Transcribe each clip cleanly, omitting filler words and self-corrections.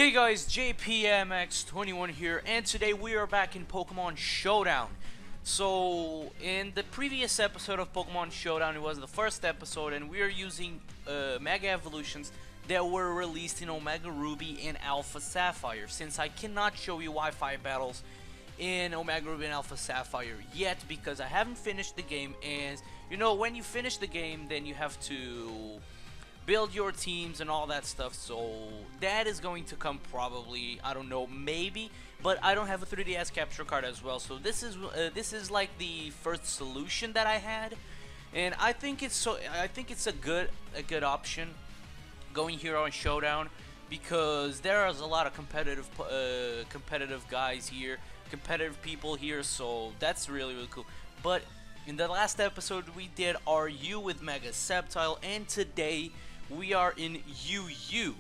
Hey guys, JPMX21 here, and today we are back in Pokémon Showdown. So, in the previous episode of Pokémon Showdown, it was the first episode, and we are using Mega Evolutions that were released in Omega Ruby and Alpha Sapphire, since I cannot show you Wi-Fi battles in Omega Ruby and Alpha Sapphire yet, because I haven't finished the game, and, you know, when you finish the game, then you have to build your teams and all that stuff, so that is going to come probably, I don't know, maybe, but I don't have a 3DS capture card as well, so this is like the first solution that I had, and I think it's a good option going here on Showdown, because there is a lot of competitive guys here, competitive people here, so that's really cool. But in the last episode we did RU with Mega Swampert, and today we are in UU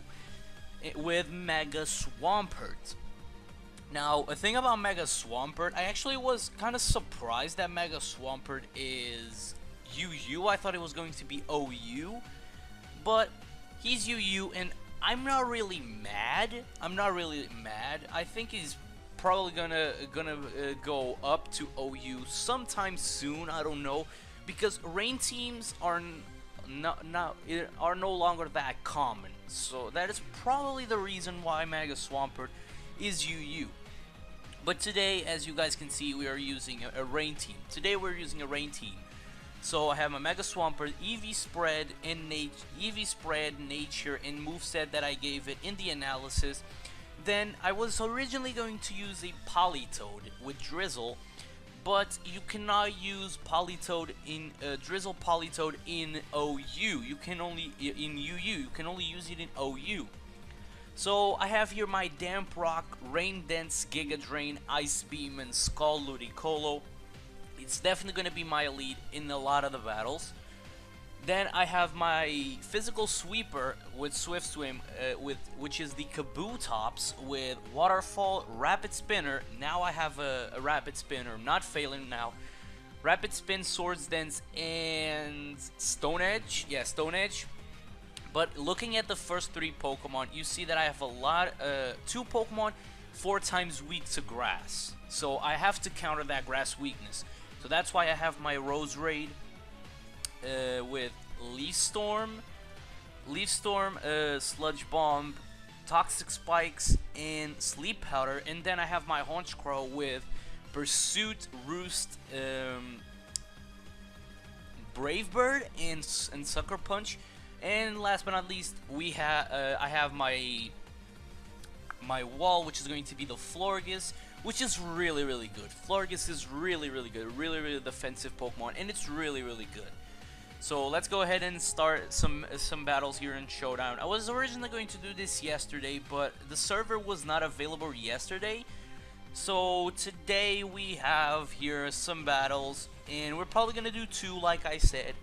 with Mega Swampert. Now, a thing about Mega Swampert, I actually was kind of surprised that Mega Swampert is UU. I thought it was going to be OU, but he's UU, and I'm not really mad. I think he's probably gonna go up to OU sometime soon. I don't know, because rain teams are no longer that common, so that is probably the reason why Mega Swampert is UU. But today, as you guys can see, we are using a rain team. So I have my Mega Swampert, EV spread, nature, and moveset that I gave it in the analysis. Then I was originally going to use a Politoed with Drizzle, but you cannot use Politoed in Drizzle Politoed in OU. You can only in UU. You can only use it in OU. So I have here my Damp Rock, Rain Dance, Giga Drain, Ice Beam, and Skull Ludicolo. It's definitely gonna be my lead in a lot of the battles. Then I have my Physical Sweeper with Swift Swim, which is the Kabutops with Waterfall, Rapid Spinner. Now I have a Rapid Spinner, I'm not failing now. Rapid Spin, Swords Dance, and Stone Edge. Yeah, Stone Edge. But looking at the first three Pokemon, you see that I have two Pokemon 4 times weak to Grass. So I have to counter that Grass weakness. So that's why I have my Rose Raid with Leaf Storm, Sludge Bomb, Toxic Spikes, and Sleep Powder, and then I have my Honchkrow with Pursuit, Roost, Brave Bird, and Sucker Punch, and last but not least, I have my wall, which is going to be the Florges, which is really good. Florges is really good, really defensive Pokemon, and it's really good. So let's go ahead and start some battles here in Showdown. I was originally going to do this yesterday, but the server was not available yesterday. So today we have here some battles, and we're probably going to do 2 like I said.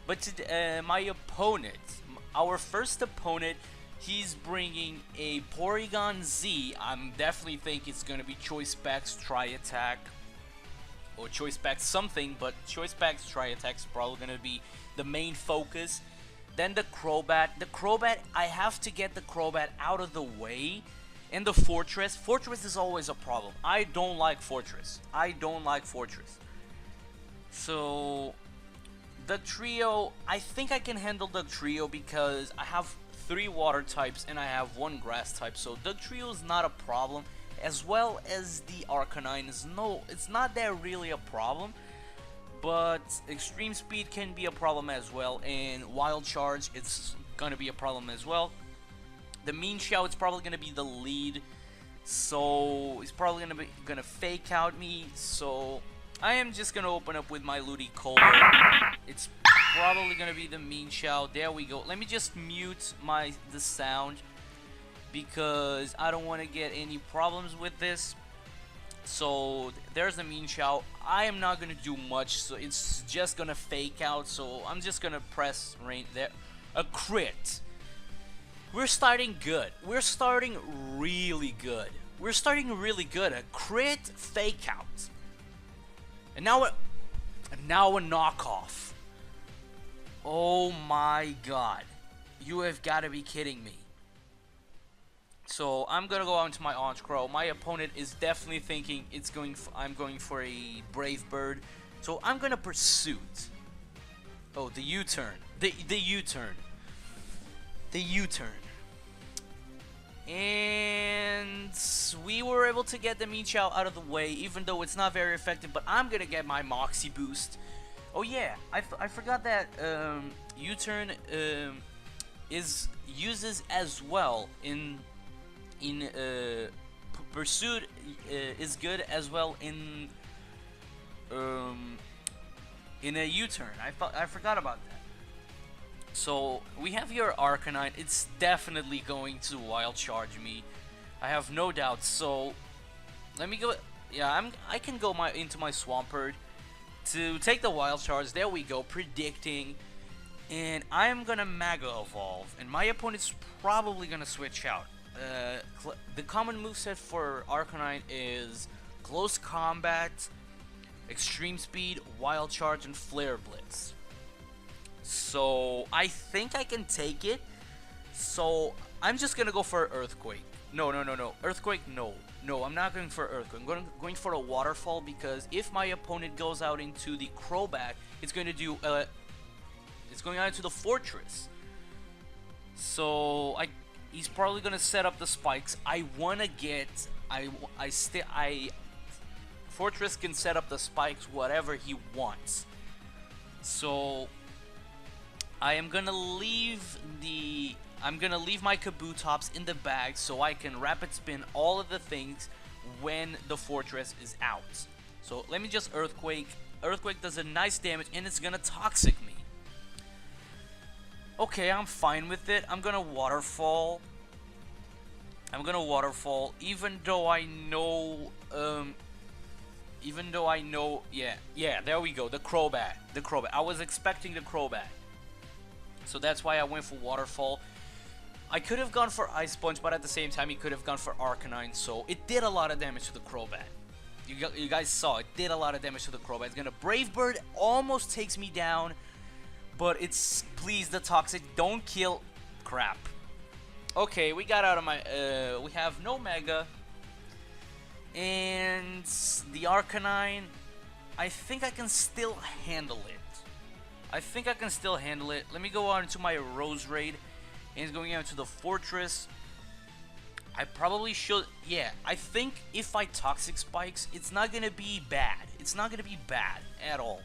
But today, my opponent, our first opponent, he's bringing a Porygon Z. I'm definitely think it's going to be Choice Specs Tri-Attack, or Choice Specs something, but Choice Specs Tri-Attack is probably going to be the main focus. Then the Crobat. The Crobat, I have to get the Crobat out of the way. And the Fortress. Fortress is always a problem. I don't like Fortress. So, the Trio, I think I can handle the Trio because I have 3 Water types and I have 1 Grass type. So, the Trio is not a problem. As well as the Arcanine it's not that really a problem, but Extreme Speed can be a problem as well, and Wild Charge, it's gonna be a problem as well. The Mean Shout, it's probably gonna be the lead, so it's probably gonna fake out me. So I am just gonna open up with my Ludicolo. It's probably gonna be the Mean Shout. There we go. Let me just mute the sound, because I don't want to get any problems with this. So there's the Mean Shout. I am not going to do much, so it's just going to fake out. So I'm just going to press rain there. A crit. We're starting good. We're starting really good. A crit, fake out. And now a knockoff. Oh my god. You have got to be kidding me. So I'm gonna go out into my Orange Crow. My opponent is definitely thinking I'm going for a Brave Bird. So I'm gonna Pursuit. Oh, the U-turn. The U-turn. The U-turn. And we were able to get the Mechow out of the way, even though it's not very effective. But I'm gonna get my Moxie boost. Oh yeah, I forgot that U-turn uses as well in Pursuit is good as well in a U-turn. I forgot about that. So we have here Arcanine. It's definitely going to Wild Charge me. I have no doubt. So let me go. Yeah, I can go into my Swampert to take the Wild Charge. There we go, predicting. And I am gonna Mega Evolve, and my opponent's probably gonna switch out. The common moveset for Arcanine is Close Combat, Extreme Speed, Wild Charge, and Flare Blitz. So I think I can take it. So I'm just gonna go for Earthquake. No. Earthquake, no. No, I'm not going for Earthquake. I'm going for a Waterfall, because if my opponent goes out into the Crobat, it's going to do it's going out into the Fortress. So he's probably gonna set up the spikes. I wanna get Fortress can set up the spikes whatever he wants. So I am gonna leave my Kabutops in the bag so I can Rapid Spin all of the things when the Fortress is out. So let me just Earthquake. Earthquake does a nice damage, and it's gonna Toxic me. Okay, I'm fine with it. I'm gonna Waterfall. Even though I know, yeah, there we go, the Crobat. I was expecting the Crobat. So that's why I went for Waterfall. I could have gone for Ice Punch, but at the same time, he could have gone for Arcanine, so it did a lot of damage to the Crobat. You guys saw, it did a lot of damage to the Crobat. It's gonna Brave Bird, almost takes me down. But it's, please, the Toxic, don't kill. Crap. Okay, we got out of my, we have no Mega. And the Arcanine, I think I can still handle it. Let me go out into my Rose Raid. And it's going out to the Fortress. I probably should, yeah, I think if I Toxic Spikes, it's not gonna be bad. It's not gonna be bad at all.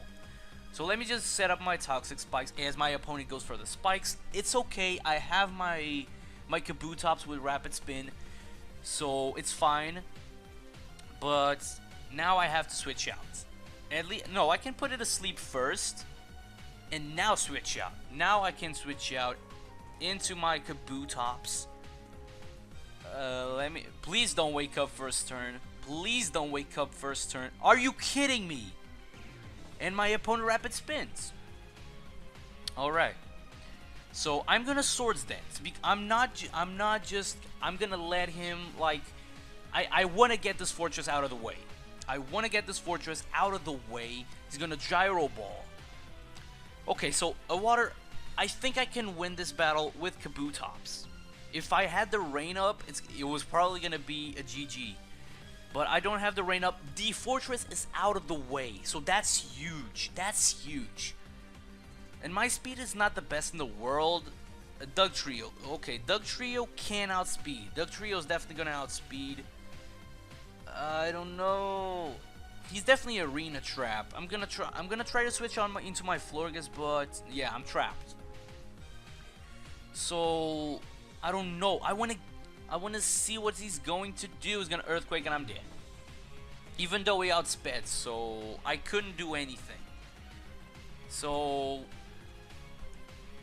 So let me just set up my Toxic Spikes as my opponent goes for the Spikes. It's okay, I have my Kabutops with Rapid Spin, so it's fine. But now I have to switch out. At least, no, I can put it asleep first, and now switch out. Now I can switch out into my Kabutops. Please don't wake up first turn. Are you kidding me? And my opponent Rapid Spins. Alright. So I'm gonna Swords Dance. I'm gonna let him, like, I wanna get this Fortress out of the way. He's gonna Gyro Ball. Okay, so I think I can win this battle with Kabutops. If I had the Rain Up, it was probably gonna be a GG. But I don't have the Rain Up. The Fortress is out of the way, so that's huge. And my speed is not the best in the world. Doug Trio. Okay, Doug Trio can outspeed. Doug Trio is definitely gonna outspeed. I don't know. He's definitely Arena Trap. I'm gonna try to switch into my Florges, but yeah, I'm trapped. So I don't know. I wanna see what he's going to do. He's gonna Earthquake, and I'm dead. Even though he outsped, so I couldn't do anything. So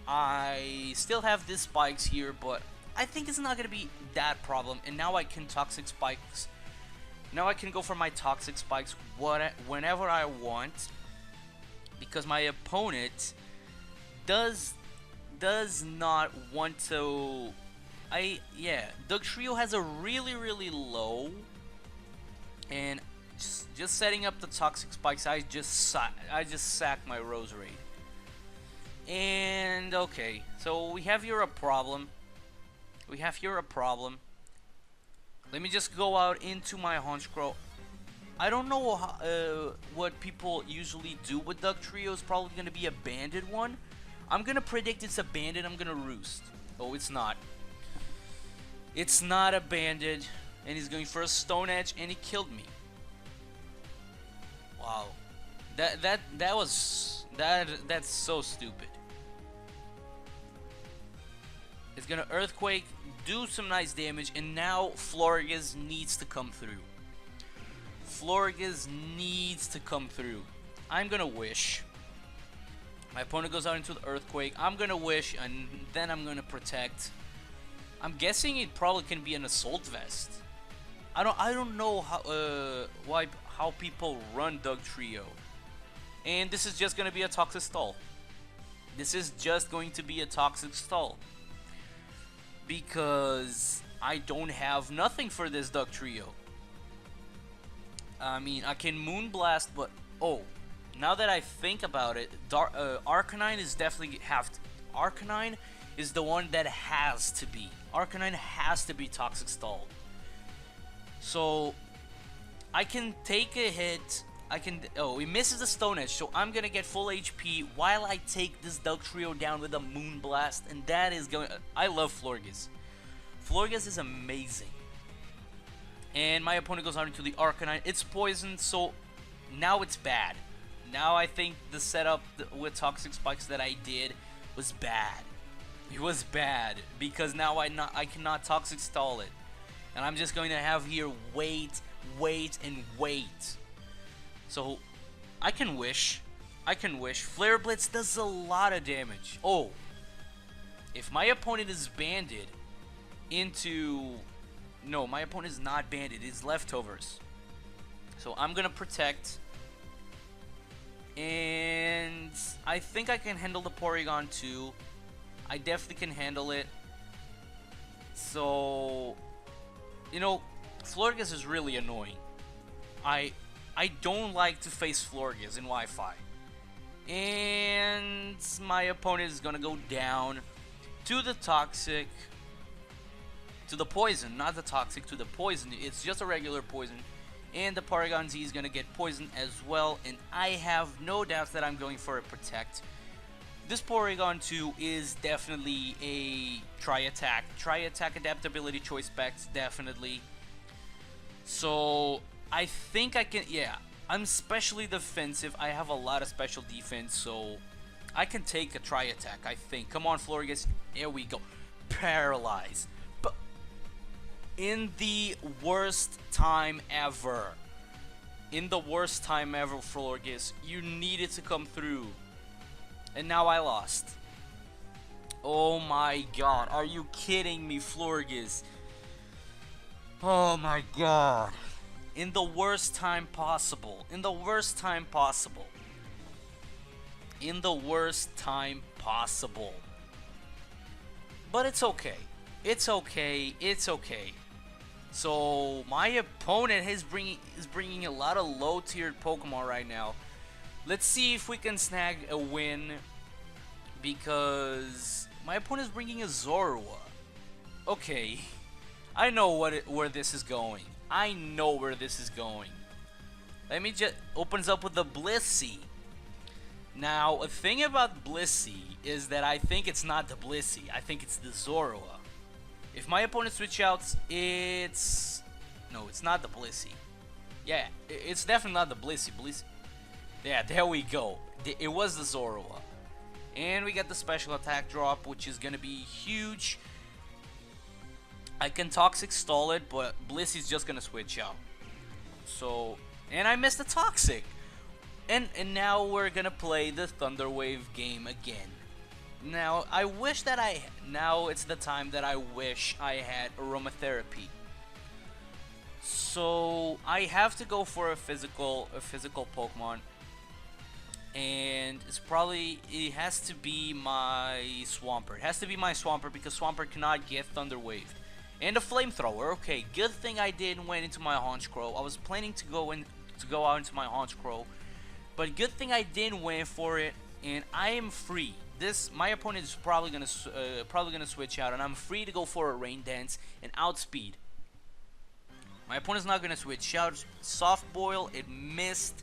I still have these spikes here, but I think it's not gonna be that problem. And now I can Toxic Spikes. Now I can go for my Toxic Spikes whenever I want, because my opponent does not want to. Doug Trio has a really low, and just setting up the Toxic Spikes, I just sacked my Rose Raid. And okay, so we have here a problem. Let me just go out into my Honchkrow. I don't know how, what people usually do with Duck Trio. It's probably going to be a banded one. I'm going to predict it's a banded. I'm going to roost. Oh, it's not. It's not a banded. And he's going for a Stone Edge, and he killed me. Wow. That's so stupid. It's going to Earthquake, do some nice damage, and now Florges needs to come through. Florges needs to come through. I'm gonna wish. My opponent goes out into the Earthquake. I'm gonna wish, and then I'm gonna protect. I'm guessing it probably can be an Assault Vest. I don't know how people run Doug Trio. And this is just gonna be a Toxic Stall. This is just going to be a Toxic Stall. Because I don't have nothing for this Doug Trio. I mean, I can Moonblast, but oh, now that I think about it, Arcanine is definitely Arcanine is the one that has to be. Arcanine has to be Toxic Stalled. So I can take a hit. Oh, he misses the Stone Edge, so I'm gonna get full HP while I take this Doug Trio down with a Moonblast, and that is going. I love Florges. Florges is amazing. And my opponent goes out into the Arcanine. It's poisoned, so now it's bad. Now I think the setup with Toxic Spikes that I did was bad. It was bad because now I cannot Toxic Stall it. And I'm just going to have here wait, and wait. So I can wish. Flare Blitz does a lot of damage. Oh, if my opponent is banded into... No, my opponent is not banded. It's leftovers. So I'm going to protect. And I think I can handle the Porygon too. I definitely can handle it. So, you know, Florges is really annoying. I don't like to face Florges in Wi-Fi. And my opponent is going to go down to the Toxic... To the poison, not the toxic, to the poison. It's just a regular poison. And the Porygon Z is going to get poisoned as well. And I have no doubts that I'm going for a protect. This Porygon 2 is definitely a Tri-Attack. Tri-Attack adaptability choice specs, definitely. So, I think I can, yeah. I'm specially defensive. I have a lot of special defense, so I can take a Tri-Attack, I think. Come on, Florges. There we go. Paralyze. In the worst time ever. In the worst time ever, Florges. You needed to come through. And now I lost. Oh my god. Are you kidding me, Florges? Oh my god. In the worst time possible. In the worst time possible. In the worst time possible. But it's okay. It's okay. It's okay. So my opponent is bringing a lot of low-tiered Pokemon right now. Let's see if we can snag a win, because my opponent is bringing a Zorua. Okay, I know where this is going. I know where this is going. Let me just opens up with the Blissey. Now, a thing about Blissey is that I think it's not the Blissey. I think it's the Zorua. If my opponent switch outs, it's... No, it's not the Blissey. Yeah, it's definitely not the Blissey. Yeah, there we go. It was the Zorua. And we got the special attack drop, which is going to be huge. I can Toxic Stall it, but Blissey's just going to switch out. So, and I missed the Toxic. And now we're going to play the Thunder Wave game again. Now, I wish that now it's the time that I wish I had Aromatherapy. So, I have to go for a physical Pokemon. And it has to be my Swampert. It has to be my Swampert because Swampert cannot get Thunder Waved. And a Flamethrower. Okay, good thing I didn't went into my Honchkrow. I was planning to go out into my Honchkrow. But good thing I didn't went for it, and I am free. My opponent is probably gonna switch out, and I'm free to go for a Rain Dance and outspeed. My opponent's not gonna switch out. Soft boil, it missed.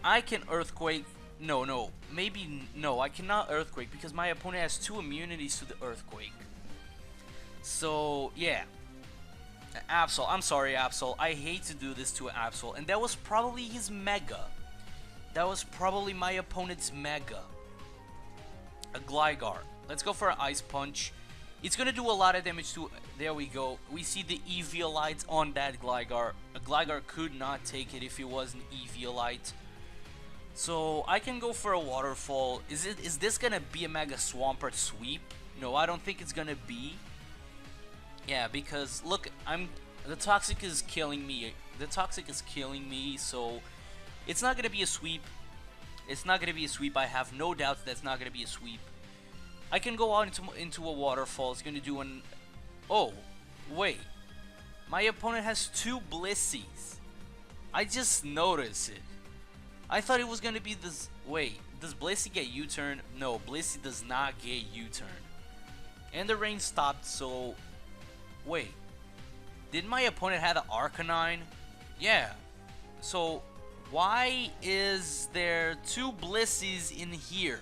I can earthquake. No, maybe no. I cannot earthquake because my opponent has 2 immunities to the earthquake. So yeah, Absol. I'm sorry, Absol. I hate to do this to Absol, and that was probably his Mega. That was probably my opponent's Mega. A Gligar. Let's go for an Ice Punch. It's gonna do a lot of damage to. There we go. We see the Eviolite on that Gligar. A Gligar could not take it if it was an Eviolite. So I can go for a Waterfall. Is this gonna be a Mega Swampert sweep? No, I don't think it's gonna be. Yeah, because look, the Toxic is killing me. The Toxic is killing me, so it's not gonna be a sweep. It's not gonna be a sweep. I have no doubts that's not gonna be a sweep. I can go out into a Waterfall. It's gonna do an. Oh, wait. My opponent has 2 Blissies. I just noticed it. I thought it was gonna be this. Wait, does Blissey get U-turn? No, Blissey does not get U-turn. And the rain stopped, so. Wait. Did my opponent have an Arcanine? Yeah. So, why is there 2 Blissies in here?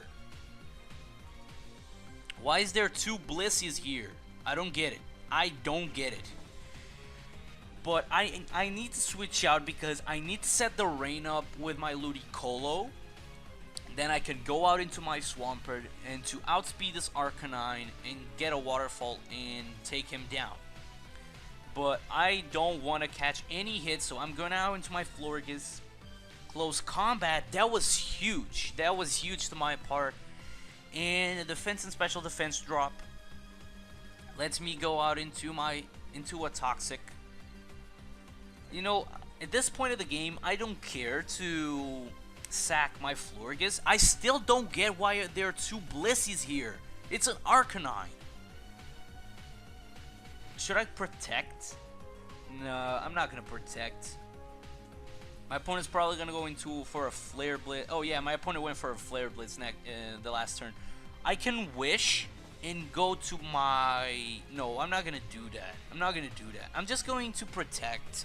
Why is there 2 Blissies here? I don't get it. I don't get it. But I need to switch out because I need to set the rain up with my Ludicolo. Then I can go out into my Swampert and to outspeed this Arcanine and get a Waterfall and take him down. But I don't want to catch any hits, so I'm going out into my Florges. Close combat, that was huge. That was huge to my part. And a defense and special defense drop lets me go out into a Toxic. You know, at this point of the game, I don't care to sack my Florges. I still don't get why there are 2 Blissies here. It's an Arcanine. Should I protect? No, I'm not gonna protect. My opponent's probably gonna go for a Flare Blitz. Oh yeah, my opponent went for a Flare Blitz the last turn. I can wish and go to my. No, I'm not gonna do that. I'm not gonna do that. I'm just going to protect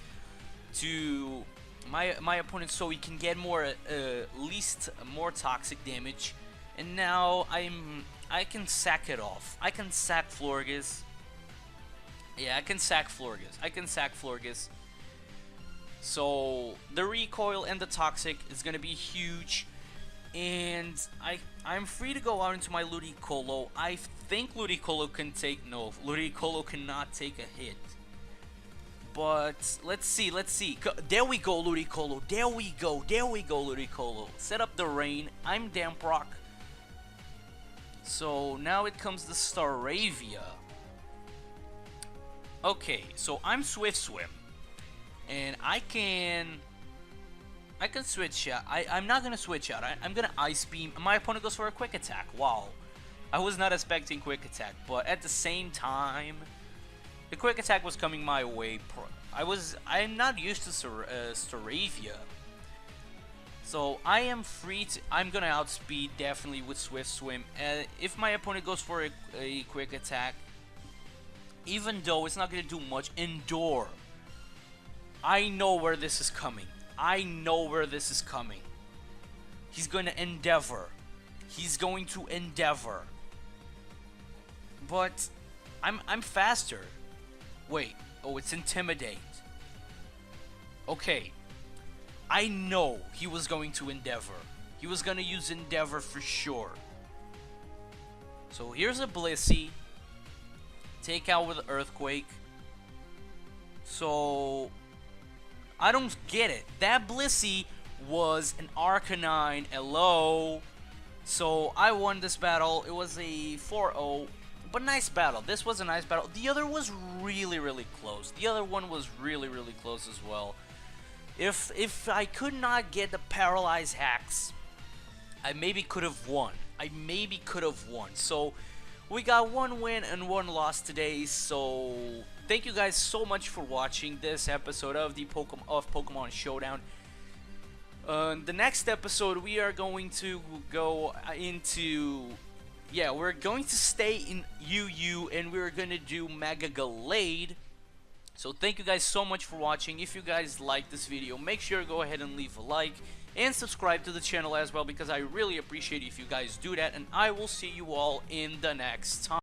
to my opponent so he can get more more Toxic damage. And now I can sack it off. I can sack Florges. Yeah, I can sack Florges. So the recoil and the Toxic is gonna be huge, and I'm free to go out into my Ludicolo. I think Ludicolo can take Ludicolo cannot take a hit. But let's see. There we go, Ludicolo. There we go, Ludicolo. Set up the rain. I'm Damprock. So now it comes the Staravia. Okay, so I'm Swift Swim. And I can switch out. I'm not gonna switch out. I'm gonna Ice Beam. My opponent goes for a Quick Attack. Wow, I was not expecting Quick Attack, but at the same time, the Quick Attack was coming my way. I'm not used to Staravia, so I am free to. I'm gonna outspeed definitely with Swift Swim. If my opponent goes for a Quick Attack, even though it's not gonna do much, Endure. I know where this is coming. He's going to Endeavor. But I'm faster. Wait. Oh, it's Intimidate. Okay. I know he was going to Endeavor. He was going to use Endeavor for sure. So here's a Blissey. Take out with Earthquake. So I don't get it. That Blissey was an Arcanine. Hello. So I won this battle. It was a 4-0. But nice battle. This was a nice battle. The other was really, really close. The other one was really, really close as well. If I could not get the Paralyze hacks, I maybe could have won. So we got 1 win and 1 loss today. So thank you guys so much for watching this episode of the Pokemon Showdown. The next episode we are going to go into. Yeah, we're going to stay in UU and we're gonna do Mega Gallade. So thank you guys so much for watching. If you guys like this video, make sure to go ahead and leave a like and subscribe to the channel as well, because I really appreciate if you guys do that, and I will see you all in the next time.